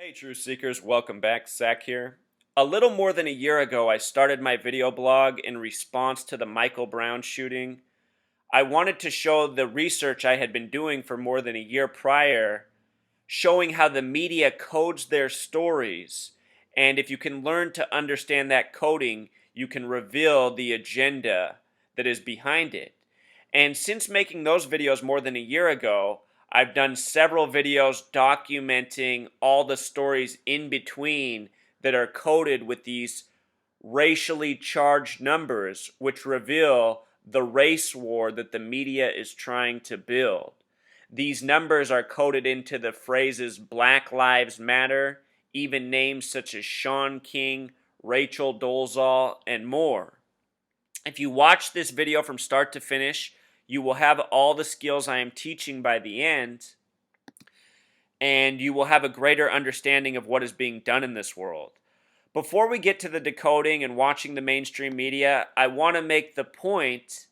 Hey Truth Seekers, welcome back. Zach here. A little more than a year ago, I started my video blog in response to the Michael Brown shooting. I wanted to show the research I had been doing for more than a year prior, showing how the media codes their stories. And if you can learn to understand that coding, you can reveal the agenda that is behind it. And since making those videos more than a year ago, I've done several videos documenting all the stories in between that are coded with these racially charged numbers, which reveal the race war that the media is trying to build. These numbers are coded into the phrases Black Lives Matter, even names such as Shaun King, Rachel Dolezal, and more. If you watch this video from start to finish, you will have all the skills I am teaching by the end, and you will have a greater understanding of what is being done in this world. Before we get to the decoding and watching the mainstream media, I want to make the point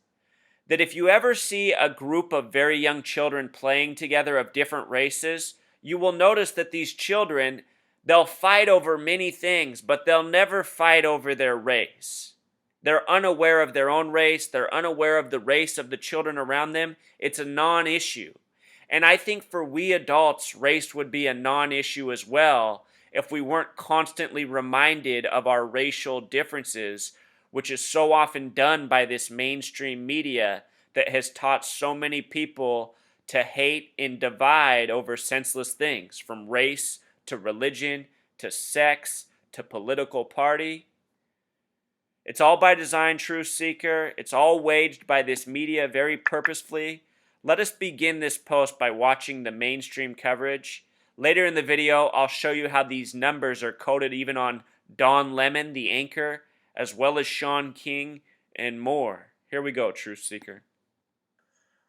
that if you ever see a group of very young children playing together of different races, you will notice that these children, they'll fight over many things, but they'll never fight over their race. They're unaware of their own race. They're unaware of the race of the children around them. It's a non-issue. And I think for we adults, race would be a non-issue as well if we weren't constantly reminded of our racial differences, which is so often done by this mainstream media that has taught so many people to hate and divide over senseless things, from race to religion to sex to political party. It's all by design, Truth Seeker. It's all waged by this media very purposefully. Let us begin this post by watching the mainstream coverage. Later in the video, I'll show you how these numbers are coded even on Don Lemon, the anchor, as well as Shaun King, and more. Here we go, Truth Seeker.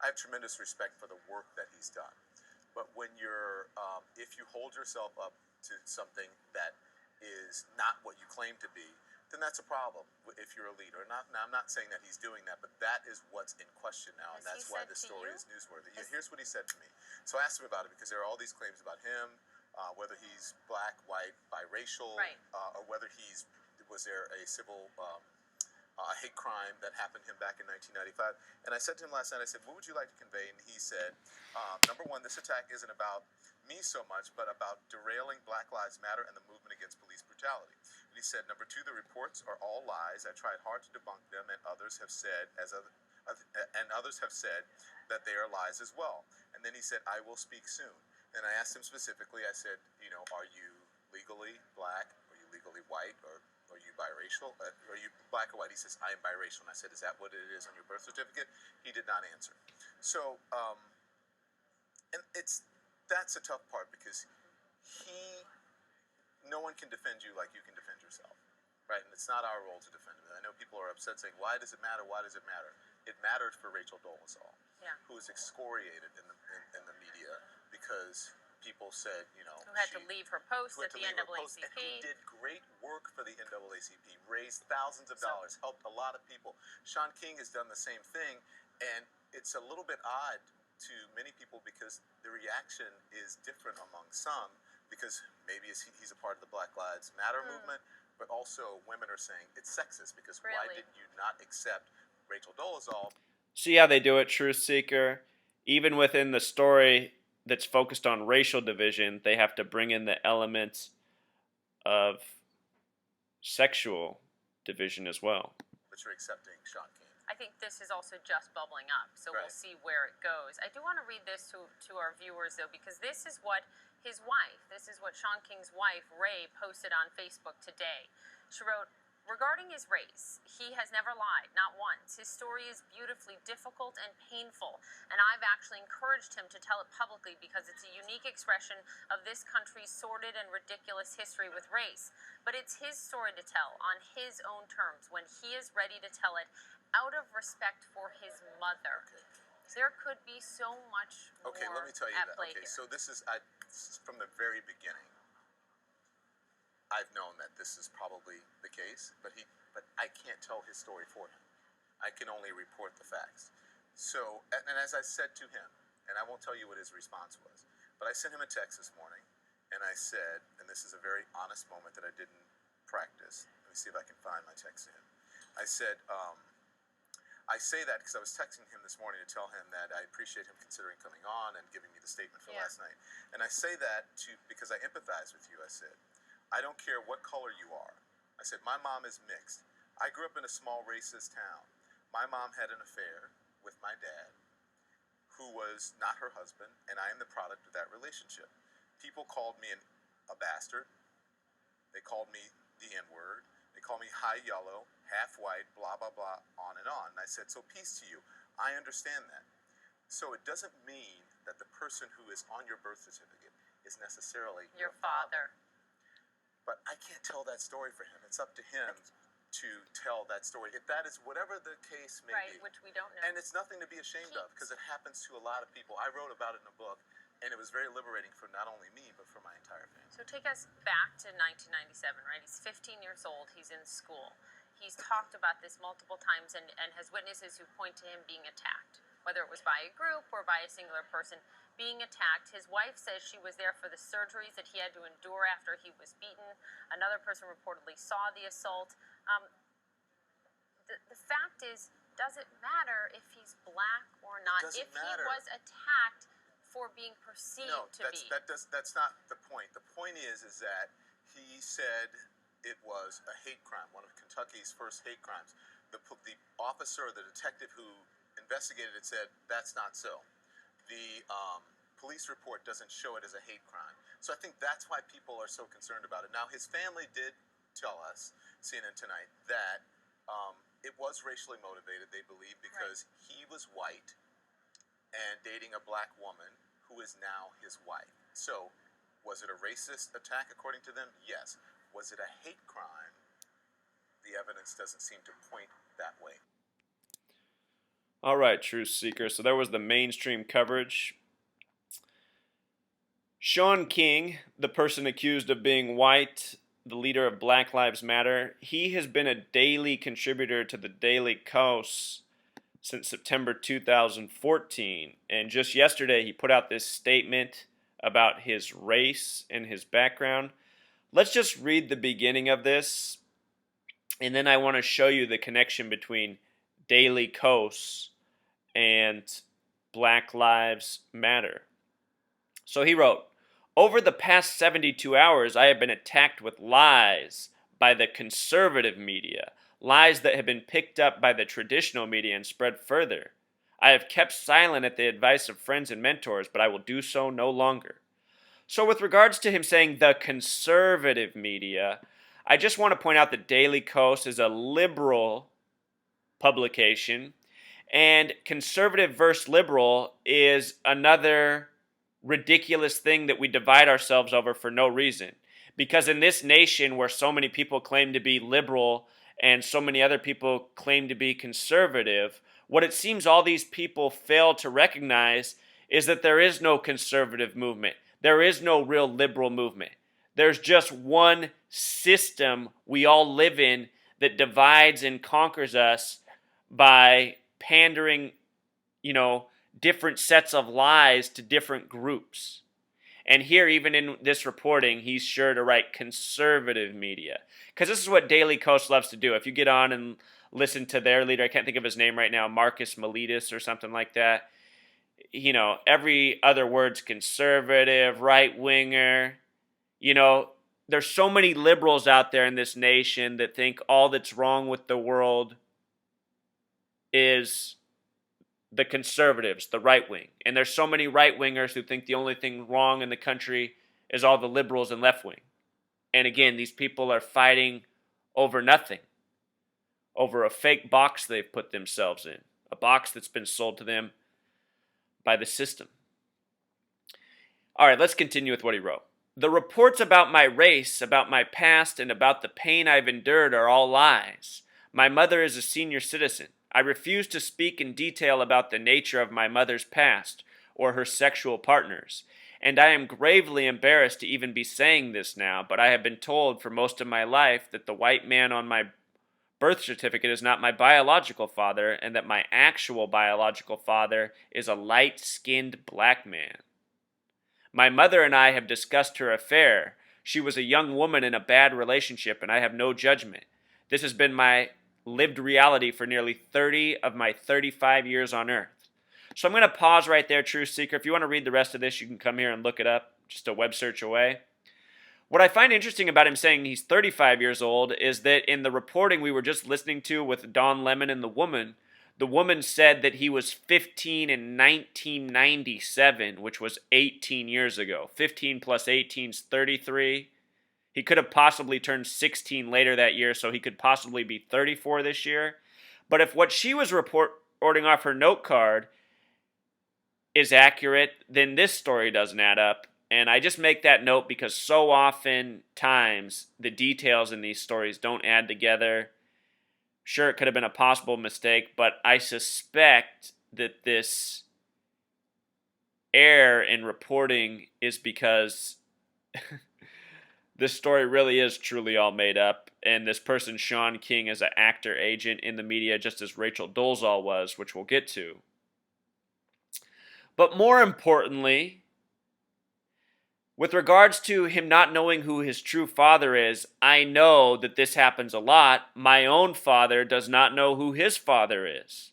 I have tremendous respect for the work that he's done. But when if you hold yourself up to something that is not what you claim to be, then that's a problem if you're a leader. Now, I'm not saying that he's doing that, but that is what's in question now, and that's why the story is newsworthy. Here's what he said to me. So I asked him about it because there are all these claims about him, whether he's black, white, biracial, Right. Or whether was there a civil hate crime that happened to him back in 1995. And I said to him last night, I said, what would you like to convey? And he said, number one, this attack isn't about me so much, but about derailing Black Lives Matter and the movement against police brutality. And he said, number two, the reports are all lies. I tried hard to debunk them, and others have said, that they are lies as well. And then he said, I will speak soon. And I asked him specifically, I said, are you legally black? Are you legally white? Or are you biracial? Are you black or white? He says, I am biracial. And I said, is that what it is on your birth certificate? He did not answer. So, and that's a tough part because no one can defend you like you can defend yourself, right? And it's not our role to defend him. I know people are upset saying, why does it matter? Why does it matter? It mattered for Rachel Dolezal, who was excoriated in the media because people said, Who had to leave her post at the NAACP. And who did great work for the NAACP, raised thousands of dollars, helped a lot of people. Shaun King has done the same thing, and it's a little bit odd to many people because the reaction is different among some because maybe he's a part of the Black Lives Matter movement, but also women are saying it's sexist because why did you not accept Rachel Dolezal? See how they do it, Truth Seeker? Even within the story that's focused on racial division, they have to bring in the elements of sexual division as well. But you're accepting Shaun King. I think this is also just bubbling up, so We'll see where it goes. I do want to read this to our viewers, though, because this is what Shaun King's wife, Ray, posted on Facebook today. She wrote, regarding his race, he has never lied, not once. His story is beautifully difficult and painful, and I've actually encouraged him to tell it publicly because it's a unique expression of this country's sordid and ridiculous history with race. But it's his story to tell on his own terms when he is ready to tell it out of respect for his mother. There could be so much more let me tell you at that. play Okay, here. so this is from the very beginning. I've known that this is probably the case, but I can't tell his story for him. I can only report the facts. So, and as I said to him, and I won't tell you what his response was, but I sent him a text this morning, and I said, and this is a very honest moment that I didn't practice. Let me see if I can find my text to him. I said, I say that because I was texting him this morning to tell him that I appreciate him considering coming on and giving me the statement for last night. And I say that because I empathize with you. I said, I don't care what color you are. I said, my mom is mixed. I grew up in a small racist town. My mom had an affair with my dad, who was not her husband, and I am the product of that relationship. People called me a bastard. They called me the N-word. They called me high yellow, half white, blah, blah, blah, on and on. And I said, so peace to you. I understand that. So it doesn't mean that the person who is on your birth certificate is necessarily Your father. But I can't tell that story for him. It's up to him to tell that story. If that is whatever the case may be. Right, which we don't know. And it's nothing to be ashamed of, because it happens to a lot of people. I wrote about it in a book, and it was very liberating for not only me, but for my entire family. So take us back to 1997, right? He's 15 years old. He's in school. He's talked about this multiple times and has witnesses who point to him being attacked, whether it was by a group or by a singular person being attacked. His wife says she was there for the surgeries that he had to endure after he was beaten. Another person reportedly saw the assault. The fact is, does it matter if he's black or not? It doesn't if matter. he was attacked for being perceived to be. That's not the point. The point is that he said it was a hate crime, one of Kentucky's first hate crimes. The officer, the detective who investigated it said that's not so. The police report doesn't show it as a hate crime. So I think that's why people are so concerned about it. Now, his family did tell us, CNN Tonight, that it was racially motivated, they believe, because he was white and dating a black woman who is now his wife. So, was it a racist attack according to them? Yes. Was it a hate crime? The evidence doesn't seem to point that way. All right, Truth Seeker. So there was the mainstream coverage. Shaun King, the person accused of being white, the leader of Black Lives Matter, he has been a daily contributor to the Daily Kos since September 2014. And just yesterday, he put out this statement about his race and his background. Let's just read the beginning of this, and then I want to show you the connection between Daily Kos and Black Lives Matter. So he wrote, over the past 72 hours, I have been attacked with lies by the conservative media, lies that have been picked up by the traditional media and spread further. I have kept silent at the advice of friends and mentors, but I will do so no longer. So with regards to him saying the conservative media, I just want to point out that Daily Kos is a liberal publication, and conservative versus liberal is another ridiculous thing that we divide ourselves over for no reason. Because in this nation where so many people claim to be liberal and so many other people claim to be conservative, what it seems all these people fail to recognize is that there is no conservative movement. There is no real liberal movement. There's just one system we all live in that divides and conquers us by pandering, different sets of lies to different groups. And here, even in this reporting, he's sure to write conservative media. Because this is what Daily Kos loves to do. If you get on and listen to their leader, I can't think of his name right now, Marcus Miletus or something like that. Every other word's conservative, right-winger. There's so many liberals out there in this nation that think all that's wrong with the world is the conservatives, the right wing. And there's so many right wingers who think the only thing wrong in the country is all the liberals and left wing. And again, these people are fighting over nothing, over a fake box they've put themselves in, a box that's been sold to them by the system. All right, let's continue with what he wrote. The reports about my race, about my past, and about the pain I've endured are all lies. My mother is a senior citizen. I refuse to speak in detail about the nature of my mother's past or her sexual partners, and I am gravely embarrassed to even be saying this now, but I have been told for most of my life that the white man on my birth certificate is not my biological father, and that my actual biological father is a light-skinned black man. My mother and I have discussed her affair. She was a young woman in a bad relationship, and I have no judgment. This has been my lived reality for nearly 30 of my 35 years on Earth. So I'm going to pause right there, Truth Seeker. If you want to read the rest of this, you can come here and look it up, just a web search away. What I find interesting about him saying he's 35 years old is that in the reporting we were just listening to with Don Lemon and the woman said that he was 15 in 1997, which was 18 years ago. 15 plus 18 is 33. He could have possibly turned 16 later that year, so he could possibly be 34 this year. But if what she was reporting off her note card is accurate, then this story doesn't add up. And I just make that note because so often times the details in these stories don't add together. Sure, it could have been a possible mistake, but I suspect that this error in reporting is because this story really is truly all made up, and this person, Shaun King, is an actor agent in the media, just as Rachel Dolezal was, which we'll get to. But more importantly, with regards to him not knowing who his true father is, I know that this happens a lot. My own father does not know who his father is.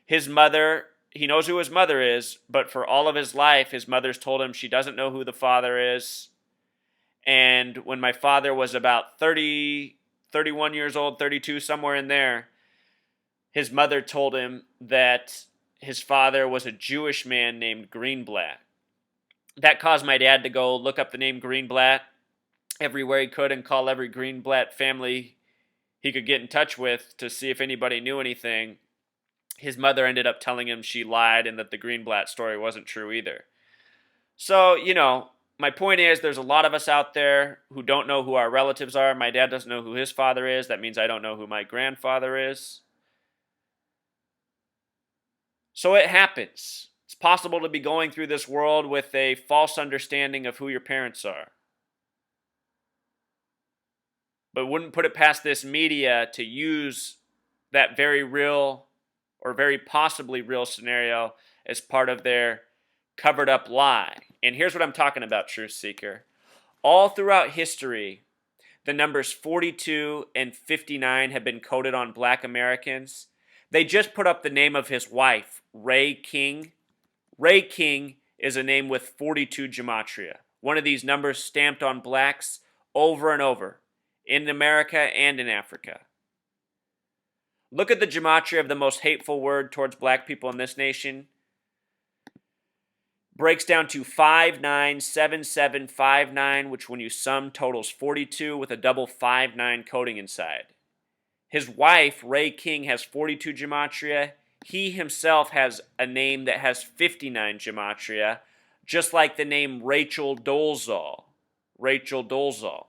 His mother, he knows who his mother is, but for all of his life, his mother's told him she doesn't know who the father is. And when my father was about 30, 31 years old, 32, somewhere in there, his mother told him that his father was a Jewish man named Greenblatt. That caused my dad to go look up the name Greenblatt everywhere he could and call every Greenblatt family he could get in touch with to see if anybody knew anything. His mother ended up telling him she lied and that the Greenblatt story wasn't true either. So, my point is there's a lot of us out there who don't know who our relatives are. My dad doesn't know who his father is. That means I don't know who my grandfather is. So it happens. It's possible to be going through this world with a false understanding of who your parents are. But wouldn't put it past this media to use that very real or very possibly real scenario as part of their covered up lie. And here's what I'm talking about, Truth Seeker. All throughout history, the numbers 42 and 59 have been coded on black Americans. They just put up the name of his wife, Ray King. Ray King is a name with 42 gematria. One of these numbers stamped on blacks over and over, in America and in Africa. Look at the gematria of the most hateful word towards black people in this nation. Breaks down to 597759, which when you sum totals 42 with a double 59 coding inside. His wife, Ray King, has 42 gematria. He himself has a name that has 59 gematria, just like the name Rachel Dolezal. Rachel Dolezal.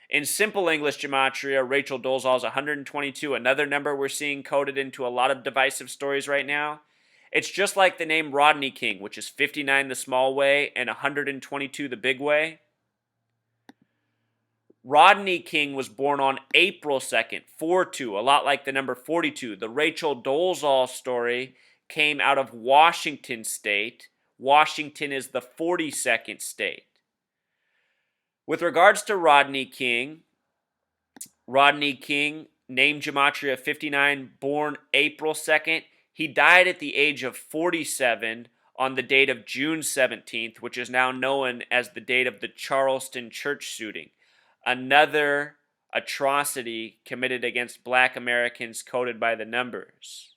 In simple English gematria, Rachel Dolezal is 122, another number we're seeing coded into a lot of divisive stories right now. It's just like the name Rodney King, which is 59 the small way and 122 the big way. Rodney King was born on April 2nd, 4-2, a lot like the number 42. The Rachel Dolezal story came out of Washington State. Washington is the 42nd state. With regards to Rodney King, name gematria 59, born April 2nd. He died at the age of 47 on the date of June 17th, which is now known as the date of the Charleston church shooting. Another atrocity committed against black Americans coded by the numbers.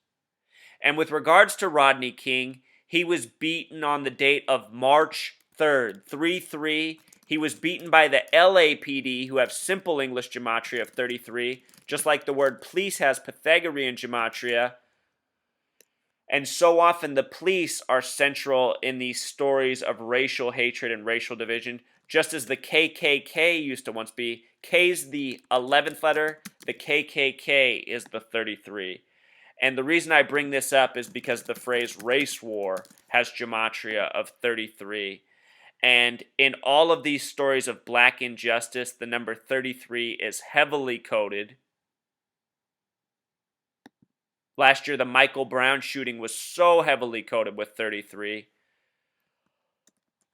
And with regards to Rodney King, he was beaten on the date of March 3rd, 3-3. He was beaten by the LAPD, who have simple English gematria of 33, just like the word police has Pythagorean gematria. And so often the police are central in these stories of racial hatred and racial division, just as the KKK used to once be. K's the 11th letter, the KKK is the 33. And the reason I bring this up is because the phrase race war has gematria of 33. And in all of these stories of black injustice, the number 33 is heavily coded. Last year, the Michael Brown shooting was so heavily coded with 33.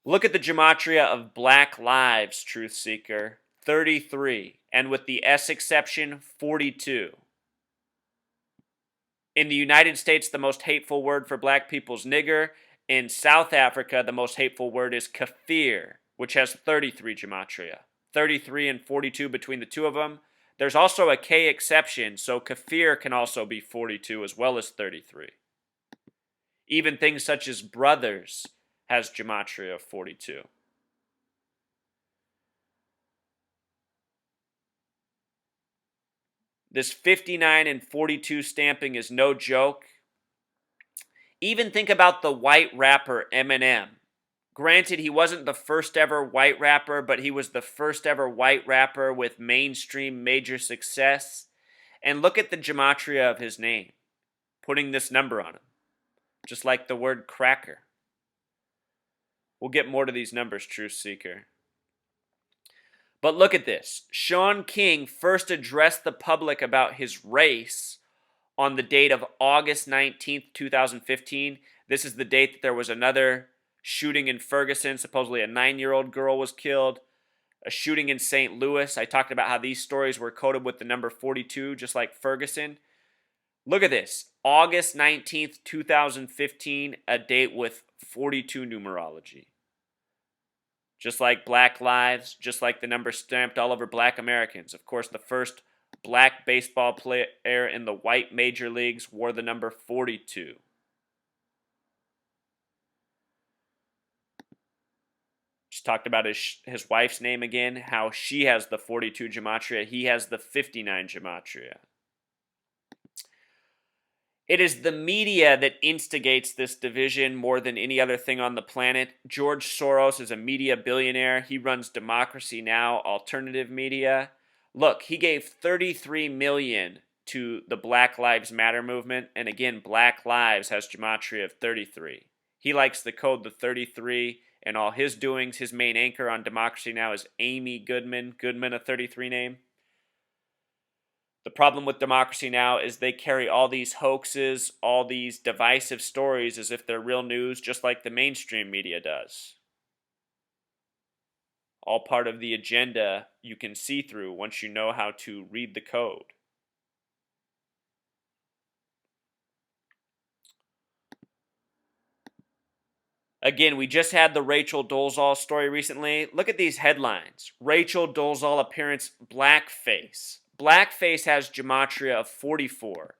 Look at the gematria of Black Lives, Truth Seeker, 33, and with the S exception, 42. In the United States, the most hateful word for black people is nigger. In South Africa, the most hateful word is kafir, which has 33 gematria. 33 and 42 between the two of them. There's also a K exception, so kafir can also be 42 as well as 33. Even things such as brothers has gematria of 42. This 59 and 42 stamping is no joke. Even think about the white rapper Eminem. Granted, he wasn't the first ever white rapper, but he was the first ever white rapper with mainstream major success. And look at the gematria of his name, putting this number on him, just like the word cracker. We'll get more to these numbers, Truth Seeker. But look at this. Shaun King first addressed the public about his race on the date of August 19th, 2015. This is the date that there was another shooting in Ferguson. Supposedly a 9-year-old girl was killed. A shooting in St. Louis. I talked about how these stories were coded with the number 42, just like Ferguson. Look at this. August 19th, 2015, a date with 42 numerology. Just like Black Lives, just like the number stamped all over Black Americans. Of course, the first Black baseball player in the white major leagues wore the number 42. Just talked about his wife's name again, how she has the 42 gematria, he has the 59 gematria. It is the media that instigates this division more than any other thing on the planet. George Soros is a media billionaire. He runs Democracy Now!, alternative media. Look, he gave $33 million to the Black Lives Matter movement. And again, Black Lives has gematria of 33. He likes the code the 33 and all his doings. His main anchor on Democracy Now! Is Amy Goodman. Goodman, a 33 name. The problem with Democracy Now! Is they carry all these hoaxes, all these divisive stories as if they're real news, just like the mainstream media does. All part of the agenda you can see through once you know how to read the code. Again, we just had the Rachel Dolezal story recently. Look at these headlines. Rachel Dolezal appearance blackface. Blackface has gematria of 44.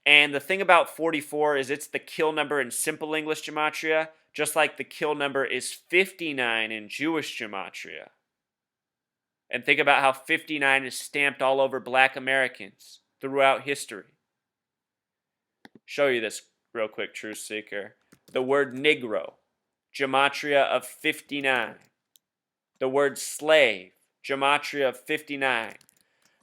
And the thing about 44 is it's the kill number in simple English gematria, just like the kill number is 59 in Jewish gematria. And think about how 59 is stamped all over Black Americans throughout history. Show you this real quick, Truth Seeker. The word Negro, gematria of 59. The word slave, gematria of 59.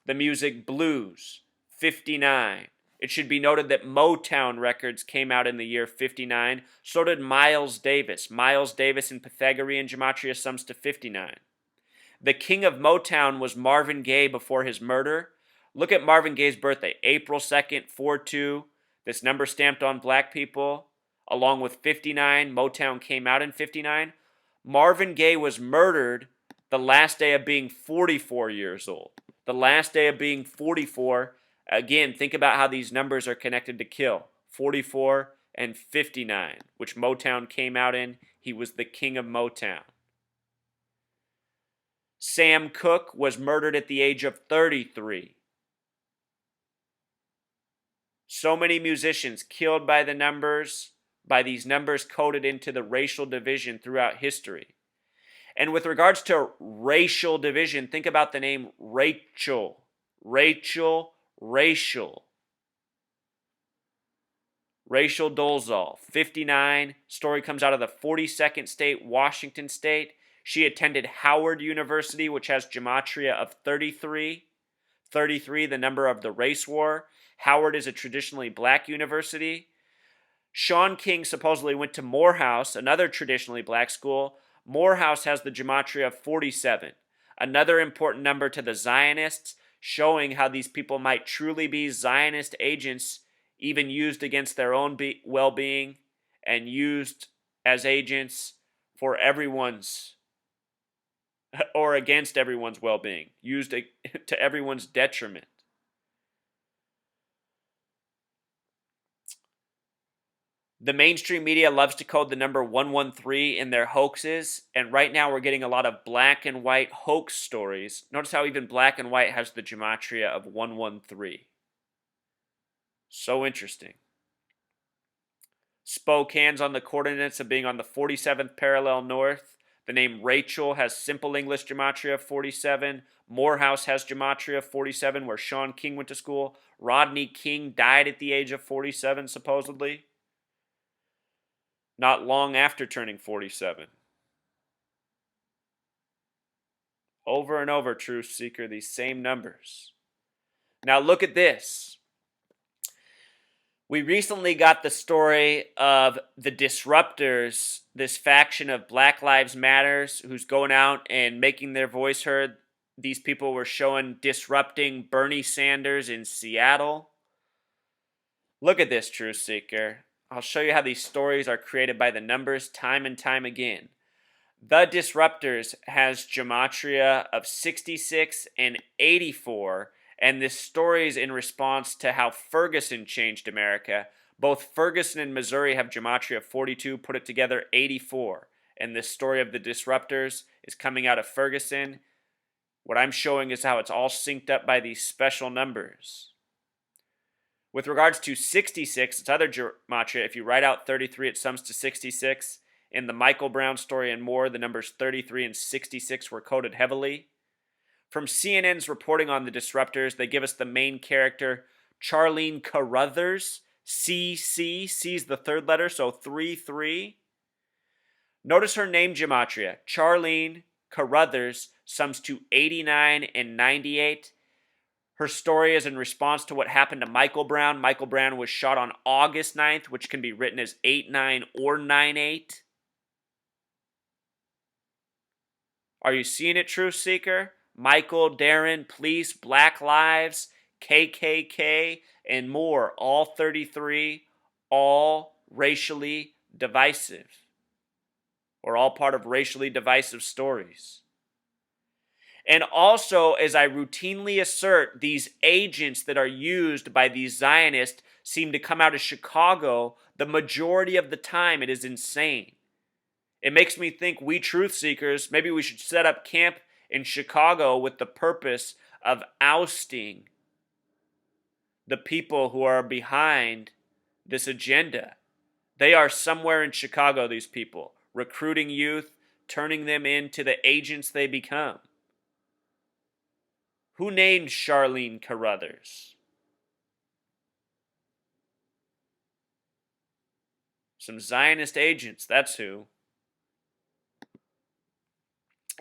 The music blues, 59. It should be noted that Motown records came out in the year 59. So did Miles Davis. Miles Davis in Pythagorean gematria sums to 59. The king of Motown was Marvin Gaye before his murder. Look at Marvin Gaye's birthday, April 2nd, 4-2. This number stamped on black people, along with 59. Motown came out in 59. Marvin Gaye was murdered the last day of being 44 years old. The last day of being 44. Again, think about how these numbers are connected to kill. 44 and 59, which Motown came out in. He was the king of Motown. Sam Cooke was murdered at the age of 33. So many musicians killed by the numbers, by these numbers coded into the racial division throughout history. And with regards to racial division, think about the name Rachel. Rachel, racial. Rachel Dolezal, 59. Story comes out of the 42nd state, Washington state. She attended Howard University, which has gematria of 33. 33, the number of the race war. Howard is a traditionally black university. Shaun King supposedly went to Morehouse, another traditionally black school. Morehouse has the gematria of 47. Another important number to the Zionists, showing how these people might truly be Zionist agents, even used against their own well-being and used as agents for everyone's or against everyone's well-being, used to everyone's detriment. The mainstream media loves to code the number 113 in their hoaxes, and right now we're getting a lot of black and white hoax stories. Notice how even black and white has the gematria of 113. So interesting. Spokane's on the coordinates of being on the 47th parallel north. The name Rachel has simple English gematria 47. Morehouse has gematria 47, where Shaun King went to school. Rodney King died at the age of 47, supposedly. Not long after turning 47. Over and over, Truth Seeker, these same numbers. Now look at this. We recently got the story of the Disruptors, this faction of Black Lives Matters, who's going out and making their voice heard. These people were showing disrupting Bernie Sanders in Seattle. Look at this, Truth Seeker. I'll show you how these stories are created by the numbers time and time again. The Disruptors has gematria of 66 and 84, and this story is in response to how Ferguson changed America. Both Ferguson and Missouri have gematria of 42, put it together 84. And this story of the Disruptors is coming out of Ferguson. What I'm showing is how it's all synced up by these special numbers. With regards to 66, it's other gematria. If you write out 33, it sums to 66. In the Michael Brown story and more, the numbers 33 and 66 were coded heavily. From CNN's reporting on the Disruptors, they give us the main character, Charlene Carruthers. C's the third letter, so 3-3. Notice her name gematria. Charlene Carruthers sums to 89 and 98. Her story is in response to what happened to Michael Brown. Michael Brown was shot on August 9th, which can be written as 8-9 or 9-8. Are you seeing it, Truth Seeker? Michael, Darren, Police, Black Lives, KKK, and more, all 33, all racially divisive, or all part of racially divisive stories. And also, as I routinely assert, these agents that are used by these Zionists seem to come out of Chicago the majority of the time. It is insane. It makes me think we truth seekers, maybe we should set up camp in Chicago with the purpose of ousting the people who are behind this agenda. They are somewhere in Chicago, these people, recruiting youth, turning them into the agents they become. Who named Charlene Carruthers? Some Zionist agents, that's who.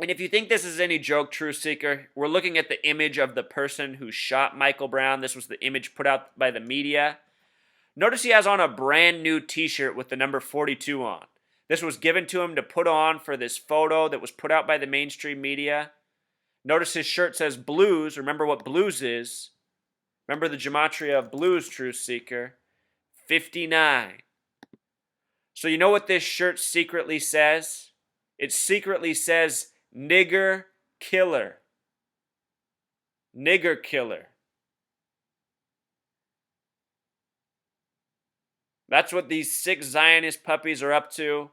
And if you think this is any joke, Truth Seeker, we're looking at the image of the person who shot Michael Brown. This was the image put out by the media. Notice he has on a brand new t-shirt with the number 42 on. This was given to him to put on for this photo that was put out by the mainstream media. Notice his shirt says blues. Remember what blues is. Remember the gematria of blues, Truth Seeker. 59. So you know what this shirt secretly says? It secretly says nigger killer. Nigger killer. That's what these 6 Zionist puppies are up to.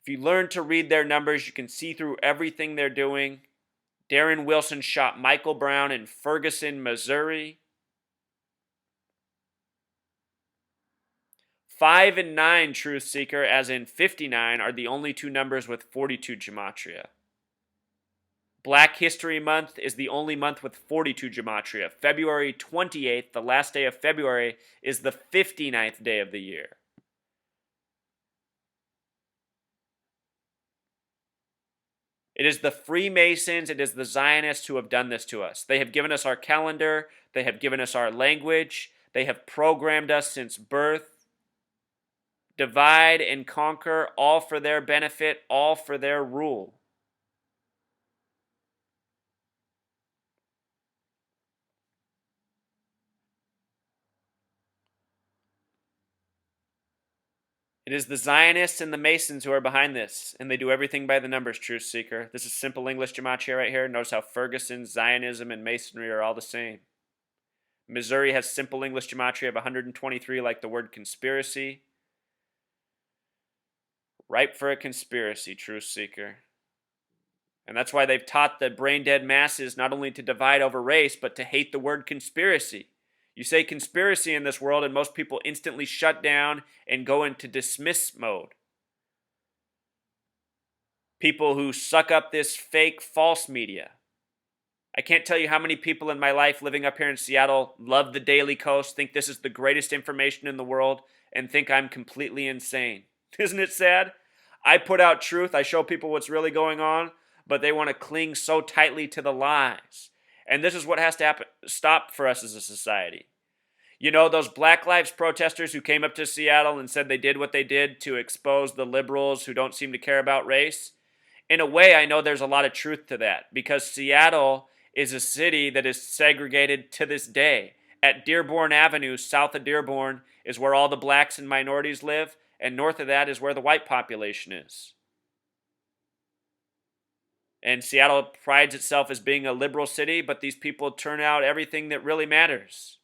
If you learn to read their numbers, you can see through everything they're doing. Darren Wilson shot Michael Brown in Ferguson, Missouri. 5 and 9, Truth Seeker, as in 59, are the only 2 numbers with 42 gematria. Black History Month is the only month with 42 gematria. February 28th, the last day of February, is the 59th day of the year. It is the Freemasons, it is the Zionists who have done this to us. They have given us our calendar, they have given us our language, they have programmed us since birth. Divide and conquer, all for their benefit, all for their rule. It is the Zionists and the Masons who are behind this, and they do everything by the numbers, Truth Seeker. This is simple English gematria right here. Notice how Ferguson, Zionism, and Masonry are all the same. Missouri has simple English gematria of 123, like the word conspiracy. Ripe for a conspiracy, Truth Seeker. And that's why they've taught the brain-dead masses not only to divide over race, but to hate the word conspiracy. You say conspiracy in this world, and most people instantly shut down and go into dismiss mode. People who suck up this fake, false media. I can't tell you how many people in my life living up here in Seattle love the Daily Coast, think this is the greatest information in the world, and think I'm completely insane. Isn't it sad? I put out truth, I show people what's really going on, but they want to cling so tightly to the lies. And this is what has to happen, stop for us as a society. You know, those Black Lives protesters who came up to Seattle and said they did what they did to expose the liberals who don't seem to care about race? In a way, I know there's a lot of truth to that, because Seattle is a city that is segregated to this day. At Dearborn Avenue, south of Dearborn, is where all the blacks and minorities live, and north of that is where the white population is. And Seattle prides itself as being a liberal city, but these people turn out everything that really matters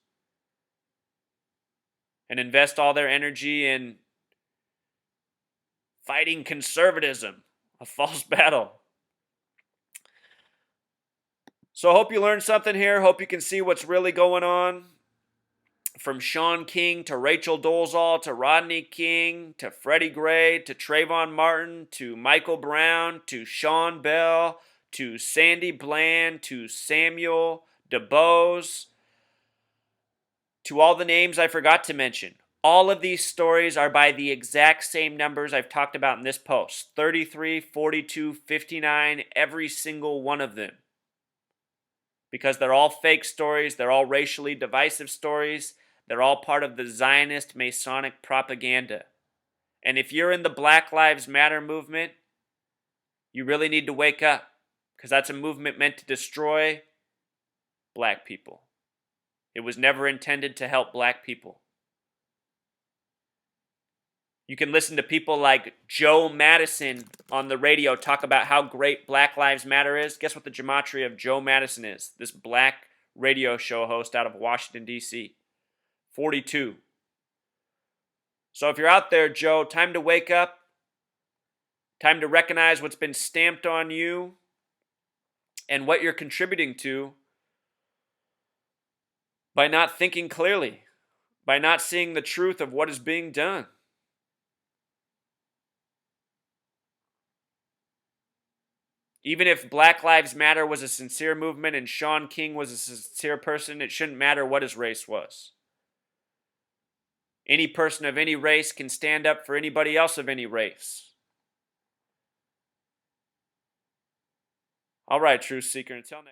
and invest all their energy in fighting conservatism, a false battle. So I hope you learned something here. Hope you can see what's really going on. From Shaun King to Rachel Dolezal to Rodney King to Freddie Gray to Trayvon Martin to Michael Brown to Sean Bell to Sandy Bland to Samuel DuBose to all the names I forgot to mention. All of these stories are by the exact same numbers I've talked about in this post. 33, 42, 59, every single one of them. Because they're all fake stories, they're all racially divisive stories, they're all part of the Zionist Masonic propaganda. And if you're in the Black Lives Matter movement, you really need to wake up, because that's a movement meant to destroy black people. It was never intended to help black people. You can listen to people like Joe Madison on the radio talk about how great Black Lives Matter is. Guess what the gematria of Joe Madison is? This black radio show host out of Washington, D.C. 42. So if you're out there, Joe, time to wake up. Time to recognize what's been stamped on you and what you're contributing to by not thinking clearly, by not seeing the truth of what is being done. Even if Black Lives Matter was a sincere movement and Shaun King was a sincere person, it shouldn't matter what his race was. Any person of any race can stand up for anybody else of any race. All right, Truth Seeker, until next